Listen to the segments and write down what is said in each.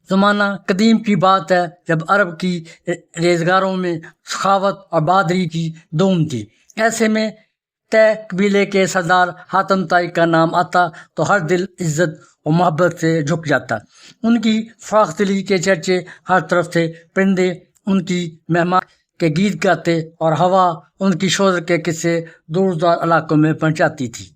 زمانہ قدیم کی بات ہے جب عرب کی ریزگاروں میں سخاوت اور بہادری کی دوم تھی۔ ایسے میں طے قبیلے کے سردار حاتم طائی کا نام آتا تو ہر دل عزت و محبت سے جھک جاتا۔ ان کی فراخ دلی کے چرچے ہر طرف تھے، پرندے ان کی مہمان کے گیت گاتے اور ہوا ان کی شوہرت کے قصے دور دراز علاقوں میں پہنچاتی تھی۔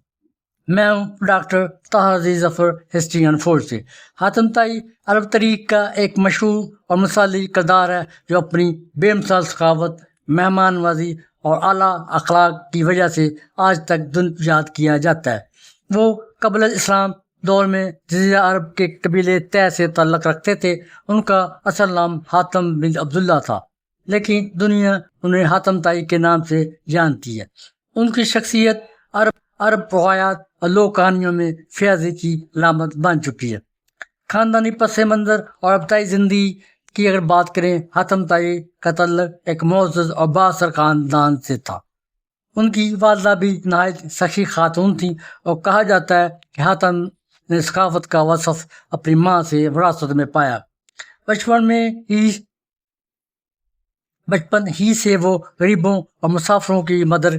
میں ہوں doctor Tahir Aziz Zafar, history and food سے۔ حاتم طائی عرب تاریخ کا ایک مشہور اور مثالی کردار ہے جو اپنی بے مثال سخاوت، مہمان نوازی اور اعلیٰ اخلاق کی وجہ سے آج تک یاد کیا جاتا ہے۔ وہ قبل الاسلام دور میں جزیرہ عرب کے قبیلے طے سے تعلق رکھتے تھے۔ ان کا اصل نام حاتم بن عبداللہ تھا، لیکن دنیا انہیں حاتم طائی کے نام سے جانتی ہے۔ ان کی شخصیت عرب روایات اور لوک کہانیوں میں فیاضی کی علامت بن چکی ہے۔ خاندانی پس منظر اور ابتدائی زندگی کی اگر بات کریں، حاتم طائی کا تعلق ایک معزز اور بااثر خاندان سے تھا۔ ان کی والدہ بھی نہایت سخی خاتون تھیں اور کہا جاتا ہے کہ حاتم نے سخاوت کا وصف اپنی ماں سے وراثت میں پایا۔ بچپن ہی سے وہ غریبوں اور مسافروں کی مدد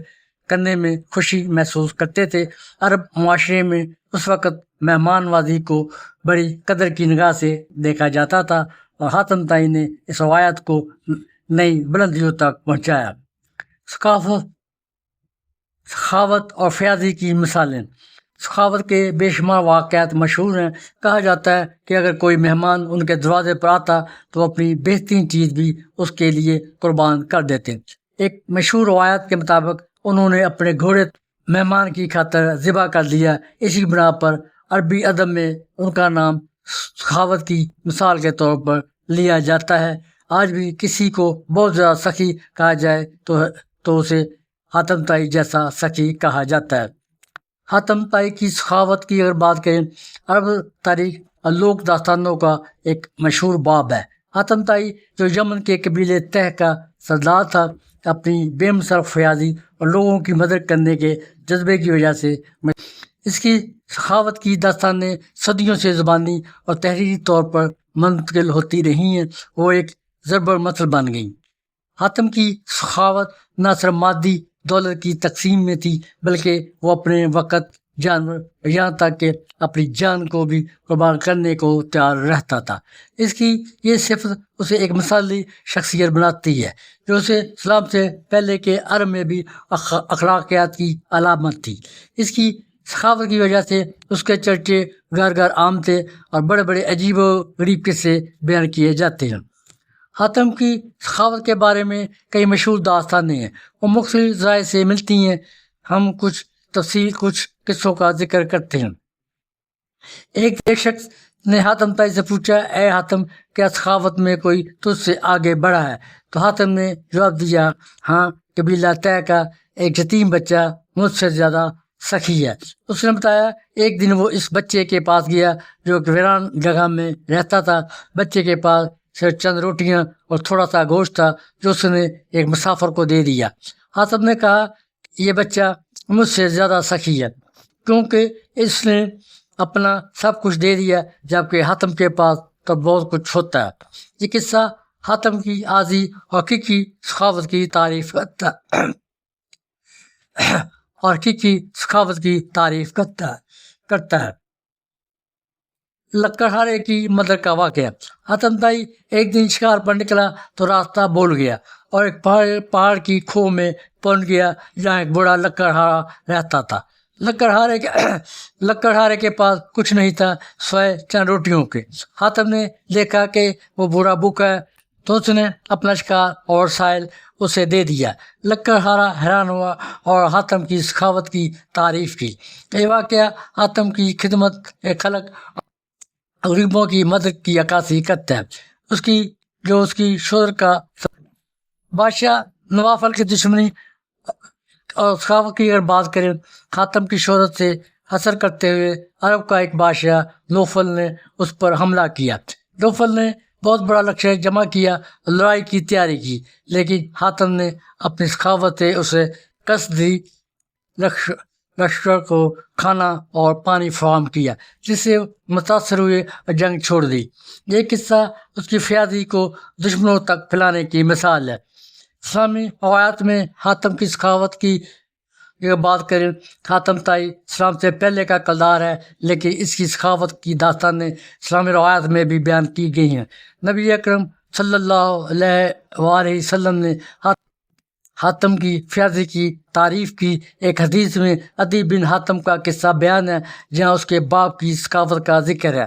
کرنے میں خوشی محسوس کرتے تھے۔ عرب معاشرے میں اس وقت مہمان نوازی کو بڑی قدر کی نگاہ سے دیکھا جاتا تھا اور حاتم طائی نے اس روایت کو نئی بلندیوں تک پہنچایا۔ سخاوت اور فیاضی کی مثالیں۔ سخاوت کے بے شمار واقعات مشہور ہیں۔ کہا جاتا ہے کہ اگر کوئی مہمان ان کے دروازے پر آتا تو اپنی بہترین چیز بھی اس کے لیے قربان کر دیتے۔ ایک مشہور روایت کے مطابق انہوں نے اپنے گھوڑے مہمان کی خاطر ذبح کر دیا۔ اسی بنا پر عربی ادب میں ان کا نام سخاوت کی مثال کے طور پر لیا جاتا ہے۔ آج بھی کسی کو بہت زیادہ سخی کہا جائے تو اسے حاتم طائی جیسا سخی کہا جاتا ہے۔ حاتم طائی کی سخاوت کی اگر بات کریں، عرب تاریخ اور لوک داستانوں کا ایک مشہور باب ہے۔ حاتم طائی جو یمن کے قبیلے طے کا سردار تھا، اپنی بے مثال فیاضی اور لوگوں کی مدد کرنے کے جذبے کی وجہ سے اس کی سخاوت کی داستانیں صدیوں سے زبانی اور تحریری طور پر منتقل ہوتی رہی ہیں۔ وہ ایک ضرب المثل بن گئیں۔ حاتم کی سخاوت نہ صرف مادی دولت کی تقسیم میں تھی، بلکہ وہ اپنے وقت، جانور، یہاں تک کہ اپنی جان کو بھی قربان کرنے کو تیار رہتا تھا۔ اس کی یہ صفت اسے ایک مثالی شخصیت بناتی ہے جو اسے اسلام سے پہلے کے عرب میں بھی اخلاقیات کی علامت تھی۔ اس کی سخاوت کی وجہ سے اس کے چرچے گھر گھر عام تھے اور بڑے بڑے عجیب و غریب قصے بیان کیے جاتے ہیں۔ حاتم کی سخاوت کے بارے میں کئی مشہور داستانیں ہیں، وہ مختلف ذرائع سے ملتی ہیں۔ ہم کچھ قصوں کا ذکر کرتے ہیں۔ ایک شخص نے حاتم طائی سے پوچھا، اے حاتم، کیا سخاوت میں کوئی تجھ سے آگے بڑھا ہے؟ تو حاتم نے جواب دیا، ہاں، قبیلہ طے کا ایک یتیم بچہ مجھ سے زیادہ سخی ہے۔ اس نے بتایا، ایک دن وہ اس بچے کے پاس گیا جو ایک ویران جگہ میں رہتا تھا۔ بچے کے پاس صرف چند روٹیاں اور تھوڑا سا گوشت تھا جو اس نے ایک مسافر کو دے دیا۔ حاتم نے کہا، یہ بچہ مجھ سے زیادہ سخی ہے کیونکہ اس نے اپنا سب کچھ دے دیا، جبکہ حاتم کے پاس تو بہت کچھ ہوتا ہے۔ یہ قصہ حاتم کی عاجزی اور حقیقی سخاوت کی تعریف کرتا ہے۔ لکڑہارے کی مدد کا واقعہ۔ حاتم طائی ایک دن شکار پر نکلا تو راستہ بھول گیا اور ایک پہاڑ کی کھو میں پہنچ گیا جہاں ایک بوڑھا لکڑہارا رہتا تھا۔ لکڑہارے کے پاس کچھ نہیں تھا سوائے چند روٹیوں کے۔ حاتم نے دیکھا کہ وہ بوڑھا بھوکا ہے تو اس نے اپنا شکار اور وسائل اسے دے دیا۔ لکڑہارا حیران ہوا اور حاتم کی سخاوت کی تعریف کی۔ یہ واقعہ حاتم کی خدمت خلق غریبوں کی مدد کی عکاسی کرتا ہے۔ اس کی شوہرت کا بادشاہ نوافل کی دشمنی اور سخاوت کی اگر بات کریں، حاتم کی شہرت سے حسد کرتے ہوئے عرب کا ایک بادشاہ نوفل نے اس پر حملہ کیا۔ نوفل نے بہت بڑا لشکر جمع کیا اور لڑائی کی تیاری کی، لیکن حاتم نے اپنی سخاوت سے اسے کست دی لشکر کو کھانا اور پانی فراہم کیا، جس سے متاثر ہوئے اور جنگ چھوڑ دی۔ یہ قصہ اس کی فیاضی کو دشمنوں تک پھیلانے کی مثال ہے۔ اسلامی روایات میں حاتم کی سخاوت کی اگر بات کریں، حاتم طائی اسلام سے پہلے کا کردار ہے، لیکن اس کی سخاوت کی داستانیں اسلامی روایات میں بھی بیان کی گئی ہیں۔ نبی اکرم صلی اللہ علیہ وآلہ وسلم نے حاتم کی فیاضی کی تعریف کی۔ ایک حدیث میں عدی بن حاتم کا قصہ بیان ہے، جہاں اس کے باپ کی سخاوت کا ذکر ہے۔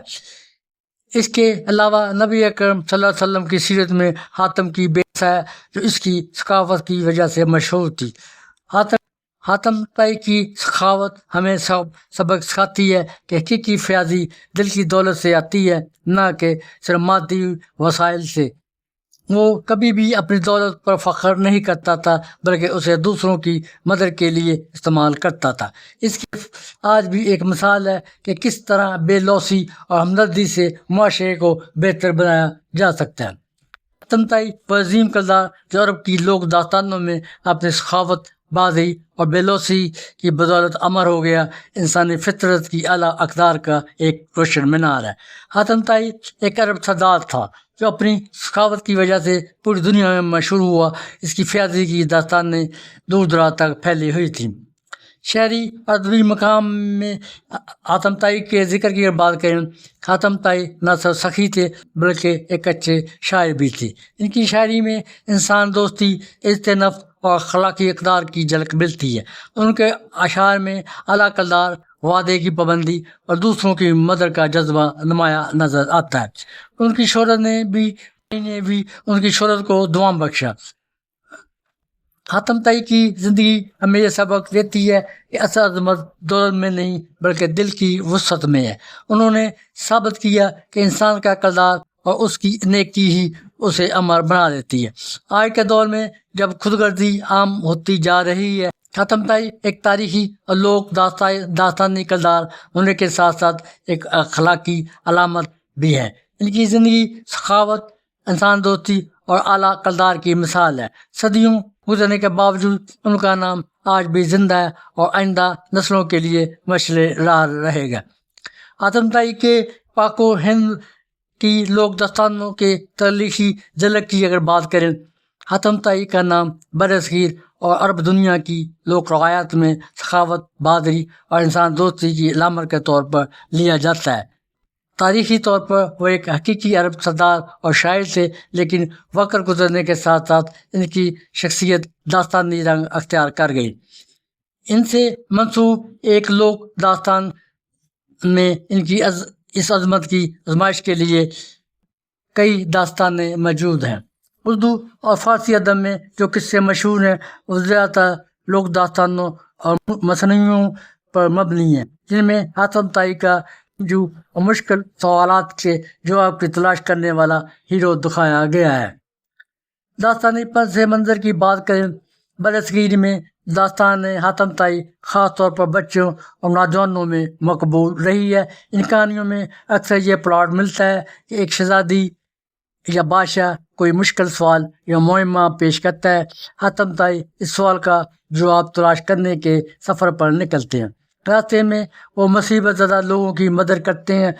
اس کے علاوہ نبی اکرم صلی اللہ علیہ وسلم کی سیرت میں حاتم کی بیٹی ہے، جو اس کی سخاوت کی وجہ سے مشہور تھی۔ حاتم طائی کی سخاوت ہمیں سبق سکھاتی ہے کہ حقیقی فیاضی دل کی دولت سے آتی ہے، نہ کہ صرف مادی وسائل سے۔ وہ کبھی بھی اپنی دولت پر فخر نہیں کرتا تھا، بلکہ اسے دوسروں کی مدد کے لیے استعمال کرتا تھا۔ اس کی آج بھی ایک مثال ہے کہ کس طرح بے لوثی اور ہمدردی سے معاشرے کو بہتر بنایا جا سکتا ہے۔ حاتم طائی وہ عظیم کردار جو عرب کی لوک داستانوں میں اپنی سخاوت، بازی اور بے لوثی کی بدولت امر ہو گیا، انسانی فطرت کی اعلیٰ اقدار کا ایک روشن مینار ہے۔ حاتم طائی ایک عرب سردار تھا جو اپنی سخاوت کی وجہ سے پوری دنیا میں مشہور ہوا۔ اس کی فیاضی کی داستانیں دور دراز تک پھیلی ہوئی تھیں۔ شہری ادبی مقام میں حاتم طائی کے ذکر کی اگر بات کریں، حاتم طائی نہ صرف سخی تھے بلکہ ایک اچھے شاعر بھی تھے۔ ان کی شاعری میں انسان دوستی، عزت نفس اور اخلاقی اقدار کی جھلک ملتی ہے۔ ان کے اشعار میں اعلیٰ کردار، وعدے کی پابندی اور دوسروں کی مدد کا جذبہ نمایاں نظر آتا ہے۔ ان کی شہرت نے بھی ان کی شہرت کو دوام بخشا۔ حاتم طائی کی زندگی ہمیں یہ سبق دیتی ہے کہ اصل عظمت دولت میں نہیں بلکہ دل کی وسعت میں ہے۔ انہوں نے ثابت کیا کہ انسان کا کردار اور اس کی نیکی ہی اسے امر بنا دیتی ہے۔ آج کے دور میں جب خود غرضی عام ہوتی جا رہی ہے، حاتم طائی ایک تاریخی اور لوک داستانی کردار ہونے کے ساتھ ساتھ ایک اخلاقی علامت بھی ہے۔ ان کی زندگی سخاوت، انسان دوستی اور اعلیٰ کردار کی مثال ہے۔ صدیوں گزرنے کے باوجود ان کا نام آج بھی زندہ ہے اور آئندہ نسلوں کے لیے مشعل راہ رہے گا۔ حاتم طائی کے پاک و ہند کی لوک داستانوں کے تاریخی جھلک کی اگر بات کریں، حاتم طائی کا نام برصغیر اور عرب دنیا کی لوک روایات میں سخاوت، بہادری اور انسان دوستی کی علامت کے طور پر لیا جاتا ہے۔ تاریخی طور پر وہ ایک حقیقی عرب سردار اور شاعر تھے، لیکن وقت گزرنے کے ساتھ ساتھ ان کی شخصیت داستانی رنگ اختیار کر گئی۔ ان سے منسوب ایک لوک داستان میں ان کی اس عظمت کی آزمائش کے لیے کئی داستانیں موجود ہیں۔ اردو اور فارسی ادب میں جو قصے مشہور ہیں وہ زیادہ تر لوک داستانوں اور مثنویوں پر مبنی ہیں، جن میں حاتم طائی کا جو مشکل سوالات کے جواب کی تلاش کرنے والا ہیرو دکھایا گیا ہے۔ داستانی پس منظر کی بات کریں، برصغیر میں داستان حاتم طائی خاص طور پر بچوں اور نوجوانوں میں مقبول رہی ہے۔ ان کہانیوں میں اکثر یہ پلاٹ ملتا ہے کہ ایک شہزادی یا بادشاہ کوئی مشکل سوال یا معمہ پیش کرتا ہے۔ حاتم طائی اس سوال کا جواب تلاش کرنے کے سفر پر نکلتے ہیں۔ راستے میں وہ مصیبت زدہ لوگوں کی مدد کرتے ہیں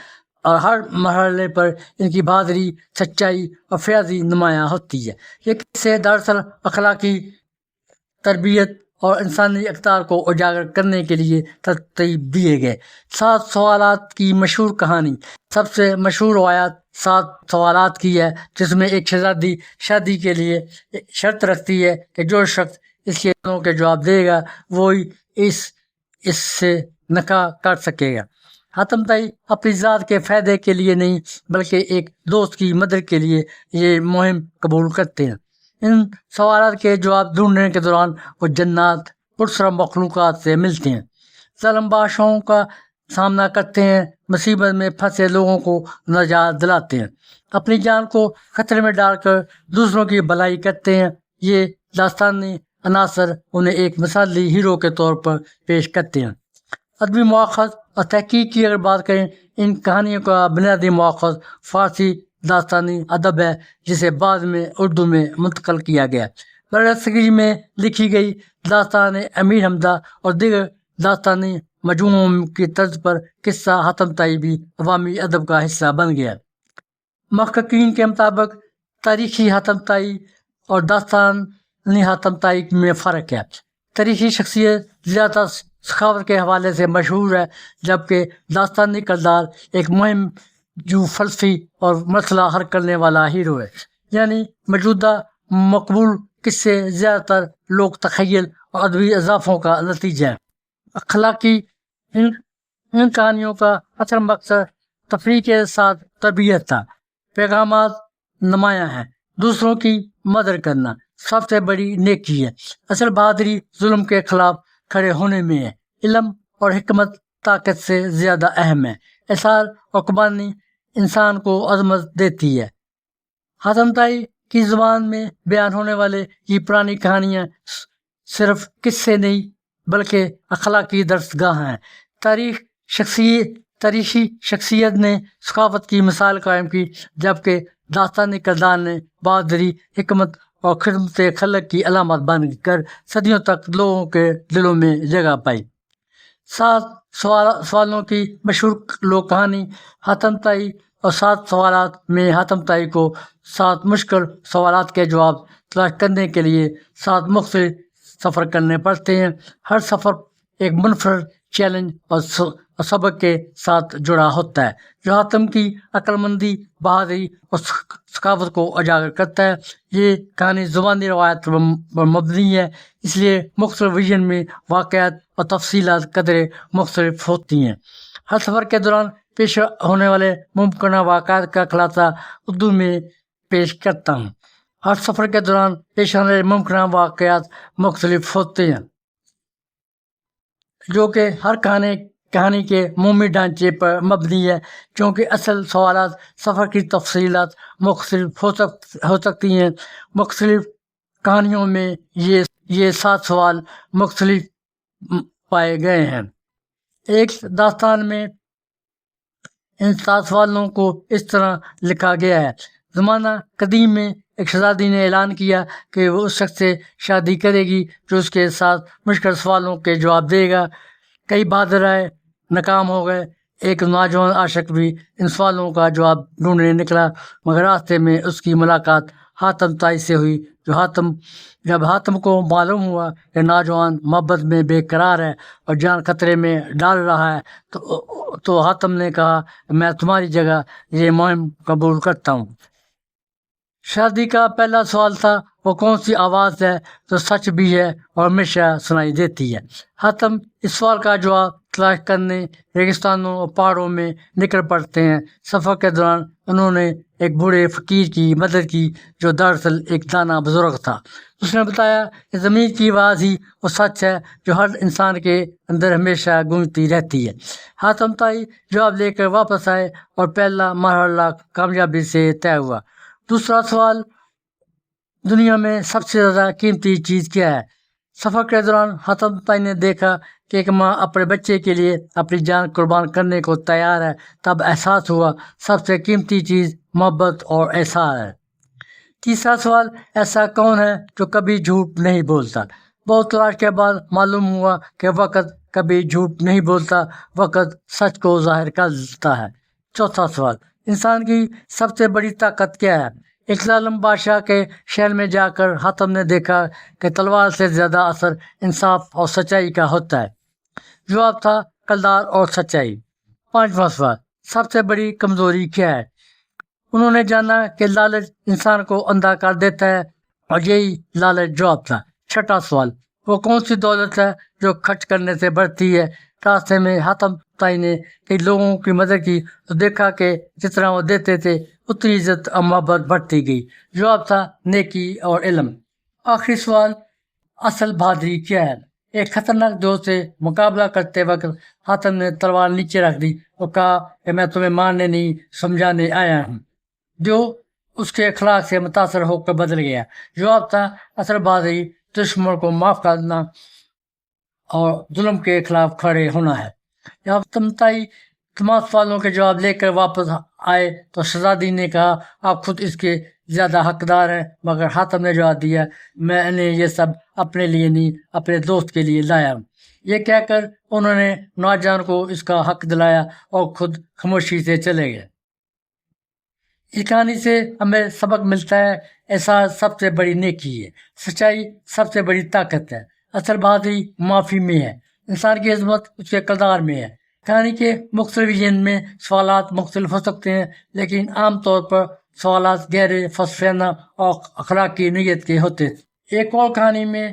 اور ہر مرحلے پر ان کی بہادری، سچائی اور فیاضی نمایاں ہوتی ہے۔ یہ قصے دراصل اخلاقی تربیت اور انسانی اقدار کو اجاگر کرنے کے لیے ترتیب دیے گئے۔ 7 سوالات کی مشہور کہانی سب سے مشہور روایت 7 سوالات کی ہے، جس میں ایک شہزادی شادی کے لیے شرط رکھتی ہے کہ جو شخص اس کے کے جواب دے گا وہی اس سے نکاح کر سکے گا۔ حاتم طائی اپنی ذات کے فائدے کے لیے نہیں بلکہ ایک دوست کی مدد کے لیے یہ مہم قبول کرتے ہیں۔ ان سوالات کے جواب ڈھونڈنے کے دوران وہ جنات، پرسرا مخلوقات سے ملتے ہیں، ظالم بادشاہوں کا سامنا کرتے ہیں، مصیبت میں پھنسے لوگوں کو نجات دلاتے ہیں، اپنی جان کو خطرے میں ڈال کر دوسروں کی بھلائی کرتے ہیں۔ یہ داستانی عناصر انہیں ایک مثالی ہیرو کے طور پر پیش کرتے ہیں۔ ادبی مواخذ اور تحقیق کی اگر بات کریں، ان کہانیوں کا بنیادی مواخذ فارسی داستانی ادب ہے، جسے بعد میں اردو میں منتقل کیا گیا۔ برصغیر میں لکھی گئی داستان امیر حمزہ اور دیگر داستانی مجموعوں کی طرز پر قصہ حاتم طائی بھی عوامی ادب کا حصہ بن گیا۔ محققین کے مطابق تاریخی حاتم طائی اور داستانی حاتم طائی میں فرق ہے۔ تاریخی شخصیت زیادہ سخاوت کے حوالے سے مشہور ہے، جبکہ داستانی کردار ایک مہم جو فلسفی اور مسئلہ حل کرنے والا ہیرو ہے۔ یعنی موجودہ مقبول قصے زیادہ تر لوگ تخیل اور ادبی اضافوں کا نتیجہ ہے۔ اخلاقی ان کہانیوں کا اصل مقصد تفریح کے ساتھ تربیت تھا۔ پیغامات نمایاں ہیں، دوسروں کی مدد کرنا سب سے بڑی نیکی ہے، اصل بہادری ظلم کے خلاف کھڑے ہونے میں ہے، علم اور حکمت طاقت سے زیادہ اہم ہے، احسان اور قربانی انسان کو عظمت دیتی ہے۔ حاتم طائی کی زبان میں بیان ہونے والے یہ پرانی کہانیاں صرف قصے نہیں بلکہ اخلاقی درسگاہ ہیں۔ تاریخی شخصیت نے سخاوت کی مثال قائم کی، جبکہ داستانی کردار نے بہادری، حکمت اور خدمت خلق کی علامت بن کر صدیوں تک لوگوں کے دلوں میں جگہ پائی۔ 7 سوالوں کی مشہور لوک کہانی حاتم طائی اور 7 سوالات میں حاتم طائی کو 7 مشکل سوالات کے جواب تلاش کرنے کے لیے 7 مختلف سفر کرنے پڑتے ہیں۔ ہر سفر ایک منفرد چیلنج اور سبق کے ساتھ جڑا ہوتا ہے، جو حاتم کی عقل مندی، بہادری اور ثقافت کو اجاگر کرتا ہے۔ یہ کہانی زبانی روایت پر مبنی ہے، اس لیے مختلف ورژن میں واقعات اور تفصیلات قدرے مختلف ہوتی ہیں۔ ہر سفر کے دوران پیش ہونے والے ممکنہ واقعات کا خلاصہ اردو میں پیش کرتا ہوں۔ ہر سفر کے دوران پیش ہونے والے ممکنہ واقعات مختلف ہوتے ہیں، جو کہ ہر کہانی کے عمومی ڈھانچے پر مبنی ہے۔ چونکہ اصل سوالات سفر کی تفصیلات مختلف ہو سکتی ہیں، مختلف کہانیوں میں یہ 7 سوال مختلف پائے گئے ہیں۔ ایک داستان میں ان 7 سوالوں کو اس طرح لکھا گیا ہے: زمانہ قدیم میں ایک شہزادی نے اعلان کیا کہ وہ اس شخص سے شادی کرے گی جو اس کے ساتھ مشکل سوالوں کے جواب دے گا۔ کئی بہادر آئے، ناکام ہو گئے۔ ایک نوجوان عاشق بھی ان سوالوں کا جواب ڈھونڈنے نکلا، مگر راستے میں اس کی ملاقات حاتم طائی سے ہوئی۔ جب حاتم کو معلوم ہوا کہ نوجوان محبت میں بے قرار ہے اور جان خطرے میں ڈال رہا ہے تو حاتم نے کہا، میں تمہاری جگہ یہ مہم قبول کرتا ہوں۔ شادی کا پہلا سوال تھا، وہ کون سی آواز ہے جو سچ بھی ہے اور ہمیشہ سنائی دیتی ہے؟ حاتم اس سوال کا جواب تلاش کرنے ریگستانوں اور پہاڑوں میں نکل پڑتے ہیں۔ سفر کے دوران انہوں نے ایک بوڑھے فقیر کی مدد کی جو دراصل ایک دانا بزرگ تھا۔ اس نے بتایا کہ زمین کی آواز ہی وہ سچ ہے جو ہر انسان کے اندر ہمیشہ گونجتی رہتی ہے۔ حاتم طائی جواب لے کر واپس آئے اور پہلا مرحلہ کامیابی سے طے ہوا۔ دوسرا سوال، دنیا میں سب سے زیادہ قیمتی چیز کیا ہے؟ سفر کے دوران حاتم طائی نے دیکھا کہ ایک ماں اپنے بچے کے لیے اپنی جان قربان کرنے کو تیار ہے۔ تب احساس ہوا سب سے قیمتی چیز محبت اور احساس ہے۔ تیسرا سوال، ایسا کون ہے جو کبھی جھوٹ نہیں بولتا؟ بہت تلاش کے بعد معلوم ہوا کہ وقت کبھی جھوٹ نہیں بولتا، وقت سچ کو ظاہر کرتا ہے۔ چوتھا سوال، انسان کی سب سے بڑی طاقت کیا ہے؟ ایک ظالم بادشاہ کے شہر میں جا کر حاتم نے دیکھا کہ تلوار سے زیادہ اثر انصاف اور سچائی کا ہوتا ہے۔ جواب تھا کردار اور سچائی۔ پانچواں سوال، سب سے بڑی کمزوری کیا ہے؟ انہوں نے جانا کہ لالچ انسان کو اندھا کر دیتا ہے اور یہی لالچ جواب تھا۔ چھٹا سوال، وہ کون سی دولت ہے جو خرچ کرنے سے بڑھتی ہے؟ راستے میں حاتم طائی نے کئی لوگوں کی مدد کی تو دیکھا کہ جتنا وہ دیتے تھے اتنی عزت اور محبت بڑھتی گئی۔ جواب تھا نیکی اور علم۔ آخری سوال، اصل بہادری کیا ہے؟ ایک خطرناک دوست سے مقابلہ کرتے وقت حاتم نے تلوار نیچے رکھ دی اور کہا کہ میں تمہیں مارنے نہیں سمجھانے آیا ہوں، جو اس کے اخلاق سے متاثر ہو کر بدل گیا۔ جواب تھا اصل بہادری دشمن کو معاف کرنا اور ظلم کے خلاف کھڑے ہونا ہے۔ حاتم طائی تمام سوالوں کے جواب لے کر واپس آئے تو شہزادی نے کہا، آپ خود اس کے زیادہ حقدار ہیں، مگر حاتم نے جواب دیا، میں نے یہ سب اپنے لیے نہیں اپنے دوست کے لیے لایا ہوں۔ یہ کہہ کر انہوں نے نوجوان کو اس کا حق دلایا اور خود خاموشی سے چلے گئے۔ اس کہانی سے ہمیں سبق ملتا ہے احساس سب سے بڑی نیکی ہے، سچائی سب سے بڑی طاقت ہے، اصل بات ہی معافی میں ہے، انسان کی عظمت اس کے کردار میں ہے۔ کہانی کے مختلف ذہن میں سوالات مختلف ہو سکتے ہیں، لیکن عام طور پر سوالات گہرے، فلسفیانہ اور اخلاقی نیت کے ہوتے ہیں۔ ایک اور کہانی میں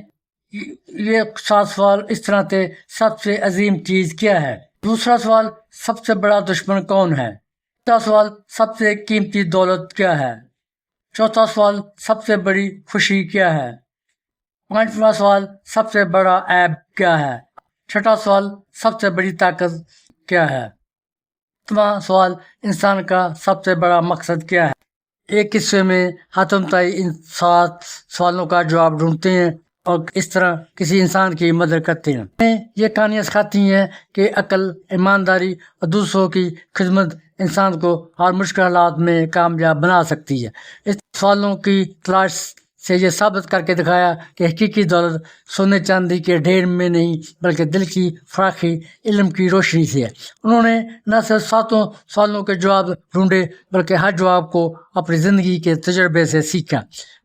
یہ 7 سوال اس طرح تھے: سب سے عظیم چیز کیا ہے؟ دوسرا سوال: سب سے بڑا دشمن کون ہے؟ تیسرا سوال: سب سے قیمتی دولت کیا ہے؟ چوتھا سوال: سب سے بڑی خوشی کیا ہے؟ پانچواں سوال: سب سے بڑا عیب کیا ہے؟ چھٹا سوال: سب سے بڑی طاقت کیا ہے؟ ساتواں سوال: انسان کا سب سے بڑا مقصد کیا ہے؟ ایک قصے میں حاتم طائی ان 7 سوالوں کا جواب ڈھونڈتے ہیں اور اس طرح کسی انسان کی مدد کرتے ہیں۔ ہمیں یہ کہانیاں سکھاتی ہیں کہ عقل، ایمانداری اور دوسروں کی خدمت انسان کو ہر مشکل حالات میں کامیاب بنا سکتی ہے۔ اس سوالوں کی تلاش سے یہ ثابت کر کے دکھایا کہ حقیقی دولت سونے چاندی کے ڈھیر میں نہیں بلکہ دل کی فراخی، علم کی روشنی سے ہے۔ انہوں نے نہ صرف 7 سوالوں کے جواب ڈھونڈے بلکہ ہر جواب کو اپنی زندگی کے تجربے سے سیکھا۔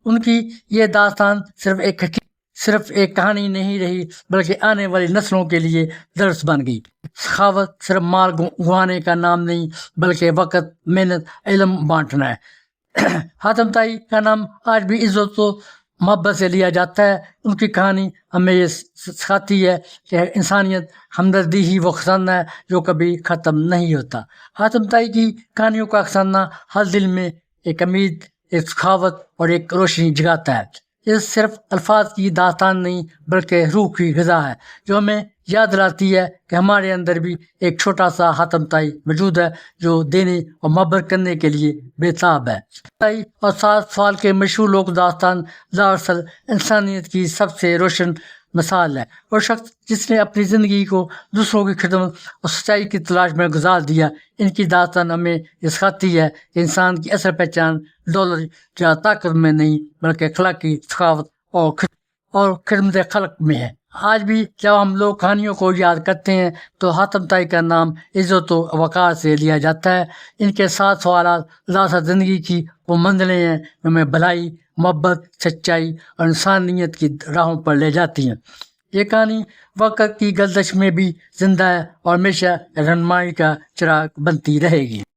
ان کی یہ داستان صرف ایک کہانی نہیں رہی بلکہ آنے والی نسلوں کے لیے درس بن گئی۔ سخاوت صرف مال گنوانے کا نام نہیں بلکہ وقت، محنت، علم بانٹنا ہے۔ حاتم طائی کا نام آج بھی عزت و محبت سے لیا جاتا ہے۔ ان کی کہانی ہمیں یہ سکھاتی ہے کہ انسانیت، ہمدردی ہی وہ خزانہ ہے جو کبھی ختم نہیں ہوتا۔ حاتم طائی کی کہانیوں کا خزانہ ہر دل میں ایک امید، ایک سخاوت اور ایک روشنی جگاتا ہے۔ یہ صرف الفاظ کی داستان نہیں بلکہ روح کی غذا ہے جو ہمیں یاد دلاتی ہے کہ ہمارے اندر بھی ایک چھوٹا سا حاتم طائی موجود ہے جو دینے اور محبت کرنے کے لیے بےتاب ہے۔ طائی اور 7 سوال کے مشہور لوک داستان دراصل انسانیت کی سب سے روشن مثال ہے۔ وہ شخص جس نے اپنی زندگی کو دوسروں کی خدمت اور سچائی کی تلاش میں گزار دیا۔ ان کی داستان ہمیں یہ سکھاتی ہے کہ انسان کی اصل پہچان دولت یا طاقت میں نہیں بلکہ اخلاقی، سخاوت اور خدمت خلق میں ہے۔ آج بھی جب ہم لوگ کہانیوں کو یاد کرتے ہیں تو حاتم طائی کا نام عزت و وقار سے لیا جاتا ہے۔ ان کے 7 سوالات دراصل زندگی کی وہ منزلیں ہیں جو ہمیں بھلائی، محبت، سچائی اور انسانیت کی راہوں پر لے جاتی ہیں۔ یہ کہانی وقت کی گردش میں بھی زندہ ہے اور ہمیشہ رہنمائی کا چراغ بنتی رہے گی۔